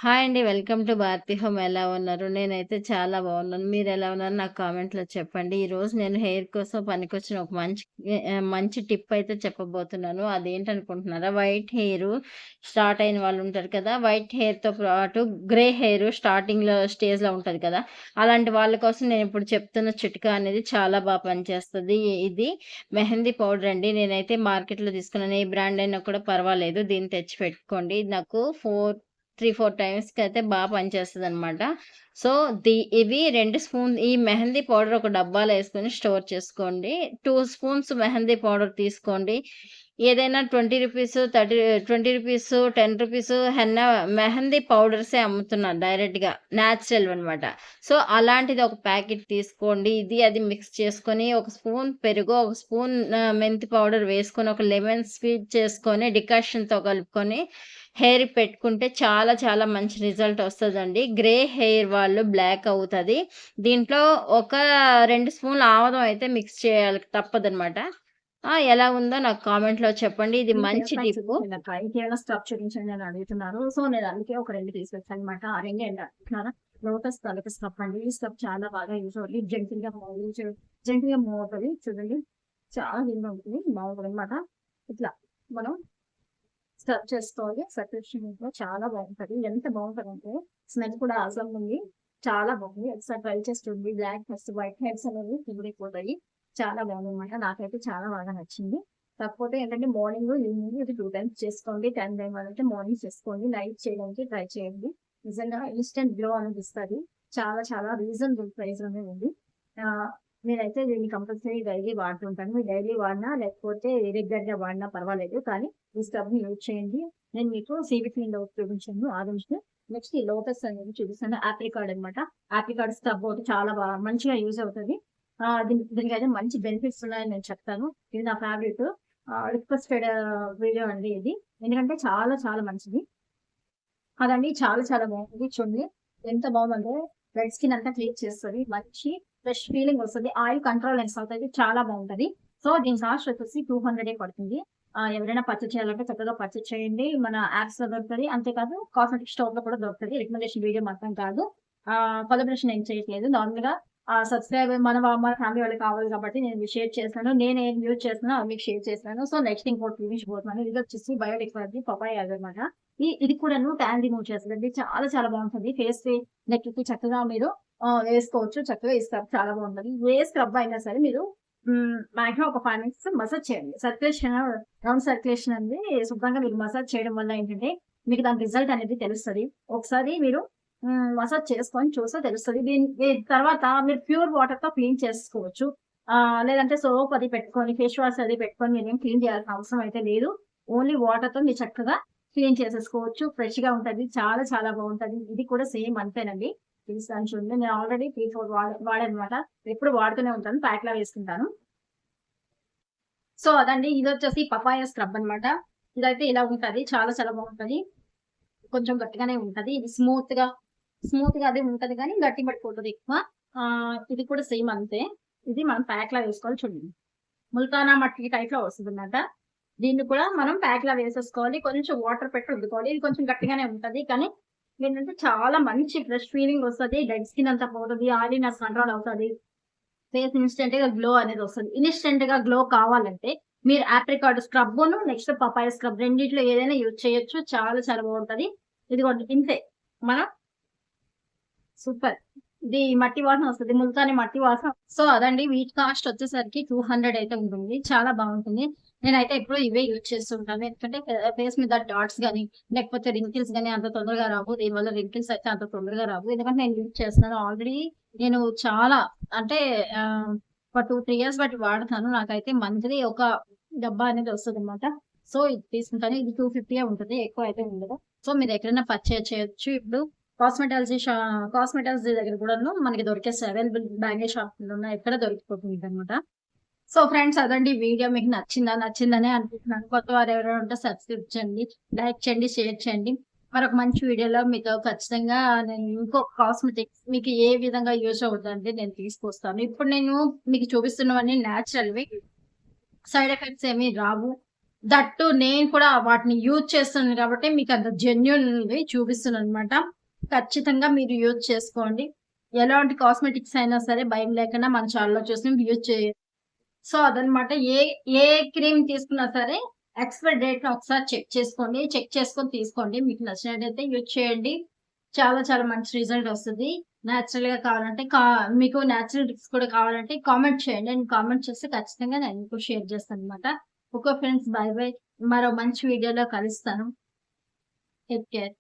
Hi అండి. Welcome to Bharathi home. ఎలా ఉన్నారు? నేనైతే చాలా బాగున్నాను. మీరెలా ఉన్నారు? నాకు కామెంట్‌లో చెప్పండి. ఈరోజు నేను హెయిర్ కోసం పనికొచ్చిన ఒక మంచి టిప్ అయితే చెప్పబోతున్నాను. అదేంటనుకుంటున్నారా? వైట్ హెయిరు స్టార్ట్ అయిన వాళ్ళుంటారు కదా! వైట్ హెయిర్‌తో పాటు గ్రే హెయిర్ స్టార్టింగ్‌లో స్టేజ్‌లో ఉంటది కదా! అలాంటి వాళ్ళ కోసం నేనిప్పుడు చెప్తున్న చిట్కా అనేది చాలా పనిచేస్తది. ఇది మెహందీ పౌడర్ అండి. నేనైతే మార్కెట్‌లో తీసుకున్నాను. ఏ బ్రాండ్ అయినా కూడా పర్వాలేదు. దీన్ని తెచ్చి పెట్టుకోండి. ఇది నాకు 4 టైమ్స్‌కయితే పనిచేస్తదనమాట. సో, ఇవి 2 స్పూన్ ఈ మెహందీ పౌడర్ ఒక డబ్బాలో యేసుకొని స్టోర్ చేసుకోండి. 2 స్పూన్స్ మెహందీ పౌడర్ తీసుకోండి. ఏదైనా రూ. 20, 20, రూ. 10 హెన్నా మెహందీ పౌడర్సే అమ్ముతున్నారు డైరెక్ట్‌గా. నేచురల్‌వనమాట. సో, అలాంటిది ఒక ప్యాకెట్ తీసుకోండి. అది మిక్స్ చేసుకొని, ఒక స్పూన్ పెరుగు, ఒక స్పూన్ మెంతి పౌడర్ వేసుకొని, ఒక లెమన్ స్క్వీజ్ చేసుకొని, డికాషన్‌తో కలుపుకొని హెయిర్‌కి పెట్టుకుంటే చాలా మంచి రిజల్ట్ ఒస్తదండి. గ్రే హెయిర్ వాళ్ళు బ్లాక్ అవుతది. దీంట్లో ఒక 2 స్పూన్‌ల ఆముదం అయితే మిక్స్ చేయాలి తప్పదనమాట. ఎలా ఉందో నాకు కామెంట్‌లో చెప్పండి. ఇది మీకు మంచి ఒకసారి టిప్పు. చూపించండక్క. ఇంకేమైనా స్టఫ్ చూపించండి అని అడుగుతున్నారు. సో, నేను అందుకే ఒక 2 తీసుకొచ్చానన్నమాట. ఆ 2 ఏంటి అంటున్నారా? లోటస్ తాలూకా స్టఫ్ అండి. ఈ స్టఫ్ చాలా బాగా యూజ్ అవుద్ది. జెంటిల్‌గా మూవ్ అవుతది. చూడండి. చాలా లీన్‌గా ఉంటుంది. బాగుంటదన్నమాట. ఇట్లా మనం స్టఫ్ చేసుకోవాలి. సర్క్యులేషన్‌లో చాలా బాగుంటది. ఎంత బాగుంటదంటే స్మెల్ కూడా ఆసమ్ ఉంది. చాలా బాగుంది. ఒకసారి ట్రై చేసి చూడండి. బ్లాక్ హెడ్స్, వైట్ హెడ్స్ అనేవి కుదిరిపోతాయి. చాలా బాగుందన్నమాట. నాకైతే చాలా బాగా నచ్చింది. కాకపోతే ఏంటంటే మార్నింగ్, ఈవినింగ్ ఇది 2 టైమ్స్ చేసుకోండి. టైం లేదంటే మార్నింగ్ చేసుకోండి. నైట్ చేయడానికి ట్రై చేయండి. నిజంగా ఇన్‌స్టంట్ గ్లో అనేది ఇస్తది. చాలా రీజనబుల్ ప్రైస్‌లోనే ఉంది. ఆహ్, నేనైతే దీన్ని కంపల్సరీ డైలీ వాడుతుంటాను. మీరు డైలీ వాడినా లేకపోతే రెగ్యులర్‌గా వాడినా పర్వాలేదు. కానీ ఈ స్క్రబ్‌ని యూజ్ చేయండి. నేను మీకు సీవీక్లీన్‌లో చూపించాను ఆ రోజు. నెక్స్ట్ ఈ లోటస్ అనేది చూపిస్తాను. ఆప్రికాట్ అన్నమాట. ఆప్రికాట్ స్క్రబ్ ఒకటి చాలా మంచిగా యూజ్ అవుతది. దీనికైతే మంచి బెనిఫిట్స్ ఉన్నాయని నేను చెప్తాను. ఇది నా ఫేవరెట్. రిక్వెస్టెడ్ వీడియో అండి ఇది. ఎందుకంటే చాలా మంచిది. అదండి చాలా బాగుంది. చూడండి ఎంత బాగుందంటే డెడ్ స్కిన్ అంతా క్లీన్ చేస్తది. మంచి ఫ్రెష్ ఫీలింగ్ వస్తది. ఆయిల్ కంట్రోలెన్స్ అవుతది. చాలా బాగుంటది. సో, దీని కాస్ట్ వచ్చేసి 200 పడుతుంది. ఎవరైనా పర్చేజ్ చేయాలంటే చక్కగా పర్చేజ్ చేయండి. మన యాప్స్‌లో దొరుకుతది. అంతేకాదు కాస్మెటిక్ స్టోర్‌లో కూడా దొరుకుతది. రికమెండేషన్ వీడియో మాత్రం కాదు. కొలాబరేషన్ ఏం చేయట్లేదు. నార్మల్‌గా సబ్‌స్క్రైబర్ మన ఫ్యామిలీ వాళ్ళకి కావాలి కాబట్టి నేను ఇవి షేర్ చేశాను. నేనేం యూజ్ చేస్తున్నానో అవి మీకు షేర్ చేశాను. సో, నెక్స్ట్ ఇంకోటి చూపించబోతున్నాను. ఇదొచ్చేసి బయోటెక్నాలజీ పపాయ అదనమాట. ఇది కూడాను టాన్ రిమూవ్ చేస్తదండి. చాలా బాగుంటది. ఫేస్‌కి, నెక్‌కి చక్కగా మీరు వేసుకోవచ్చు. చక్కగా ఈ స్క్రబ్ చాలా బాగుంటది. ఏ స్క్రబ్ అయినా సరే మీరు మాక్సిమం ఒక 5 మినిట్స్ మసాజ్ చేయండి. రౌండ్ సర్క్యులేషన్ అనేది శుభ్రంగా మీరు మసాజ్ చేయడం వల్ల ఏంటంటే, మీకు దాని రిజల్ట్ అనేది తెలుస్తది. ఒకసారి మీరు మసాజ్ చేసుకొని చూస్తే తెలుస్తది. దీని తర్వాత మీరు ప్యూర్ వాటర్‌తో క్లీన్ చేసుకోవచ్చు. లేదంటే సోప్ అది పెట్టుకొని, ఫేస్ వాష్ అది పెట్టుకొని మీరేం క్లీన్ చేయాల్సిన అవసరం అయితే లేదు. ఓన్లీ వాటర్‌తో మీరు చక్కగా క్లీన్ చేసేసుకోవచ్చు. ఫ్రెష్‌గా ఉంటది. చాలా బాగుంటది. ఇది కూడా సేమ్ అంతేనండి. చూపిస్తాను చూడండి. నేను ఆల్రెడీ 3, 4 వాడానన్నమాట. ఎప్పుడు వాడుతూనే ఉంటాను. ప్యాక్‌లా వేసుకుంటాను. సో, అదండి. ఇదొచ్చేసి పపాయ స్క్రబ్ అన్నమాట. ఇదైతే ఇలా ఉంటది. చాలా బాగుంటది. కొంచెం గట్టిగానే ఉంటది. ఇది స్మూత్‌గా అదే ఉంటది గానీ గట్టి పడిపోతది ఎక్కువ. ఇది కూడా సేమ్ అంతే. ఇది మనం ప్యాక్‌లా వేసుకోవాలి చూడండి. ముల్తానా మట్టి టైప్‌లో వస్తదన్నమాట. దీన్ని కూడా మనం ప్యాక్‌లా వేసేసుకోవాలి. కొంచెం వాటర్ పెట్టి రుద్దుకోవాలి. ఇది కొంచెం గట్టిగానే ఉంటది. కానీ ఏంటంటే చాలా మంచి ఫ్రెష్ ఫీలింగ్ వస్తది. డెడ్ స్కిన్ అంతా పోతది. ఆయిలీనెస్ కంట్రోల్ అవుతది. ఫేస్ ఇన్‌స్టంట్‌గా గ్లో అనేదొస్తది. ఇన్‌స్టంట్‌గా గ్లో కావాలంటే మీరు ఆప్రికాట్ స్క్రబ్బును, నెక్స్ట్ పపాయ స్క్రబ్ రెండిట్లో ఏదైనా యూజ్ చేయొచ్చు. చాలా బాగుంటది. ఇదిగోండి ఇంతే. మనం సూపర్. ఇది మట్టి వాసన వస్తది. ముల్తానీ మట్టి వాసన. సో, అదండి వీటి కాస్ట్ వచ్చేసరికి 200 అయితే ఉంటుంది. చాలా బాగుంటుంది. నేనైతే ఎప్పుడూ ఇవే యూజ్ చేస్తుంటాను. ఎందుకంటే ఫేస్ మీద డాట్స్ గాని, లేకపోతే రింకిల్స్ గాని అంత తొందరగా రావు. దీనివల్ల రింకిల్స్ అయితే అంత తొందరగా రావు. ఎందుకంటే నేను యూజ్ చేస్తున్నాను. ఆల్రెడీ నేను చాలా అంటే ఒక 2, 3 ఇయర్స్ బట్టి వాడుతాను. నాకైతే మంత్లీ ఒక డబ్బా అనేది వస్తదనమాట. సో, ఇది తీసుకుంటాను. ఇది 250 ఉంటది. ఎక్కువ అయితే ఉండదు. సో, మీరెక్కడైనా పర్చేజ్ చేయొచ్చు. ఇప్పుడు కాస్మెటాలజీ షా కాస్మెటాలజీ దగ్గర కూడాను మనకి దొరికేస్తాయి. అవైలబుల్ బ్యాంగిల్ షాపుల్లో ఎక్కడ దొరికిపోతుందనమాట. సో ఫ్రెండ్స్ అదండి వీడియో మీకు నచ్చిందనే అనుకుంటున్నాను. కొత్తవారు ఎవరైనా ఉంటే సబ్స్క్రైబ్ చేయండి, లైక్ చేయండి, షేర్ చేయండి. మరొక మంచి వీడియోలో మీతో ఖచ్చితంగా నేను ఇంకొక కాస్మెటిక్స్ మీకు ఏ విధంగా యూజ్ అవుతుందంటే నేను తీసుకొస్తాను. ఇప్పుడు నేను మీకు చూపిస్తున్నవన్నీ నేచురల్‌వి. సైడ్ ఎఫెక్ట్స్ ఏమి రావు. దట్టు నేను కూడా వాటిని యూజ్ చేస్తున్నాను కాబట్టి మీకు అంత జెన్యూన్ చూపిస్తున్నాను అనమాట. ఖచ్చితంగా మీరు యూజ్ చేసుకోండి. ఎలాంటి కాస్మెటిక్స్ అయినా సరే భయం లేకుండా మన ఛానెల్‌లో చూసి యూజ్ సో అదనమాట. ఏ ఏ క్రీమ్ తీసుకున్నా సరే ఎక్స్‌పైరీ డేట్‌ని ఒకసారి చెక్ చేసుకోండి. చెక్ చేసుకొని తీసుకోండి. మీకు నచ్చినట్టయితే యూజ్ చేయండి. చాలా చాలా మంచి రిజల్ట్ వస్తది. నేచురల్‌గా కావాలంటే మీకు నేచురల్ టిప్స్ కూడా కావాలంటే కామెంట్ చేయండి. నేను కామెంట్ చేస్తే ఖచ్చితంగా నేను మీకు షేర్ చేస్తాననమాట. Okay friends, by by. మరో మంచి వీడియోలో కలుస్తాను. Take care.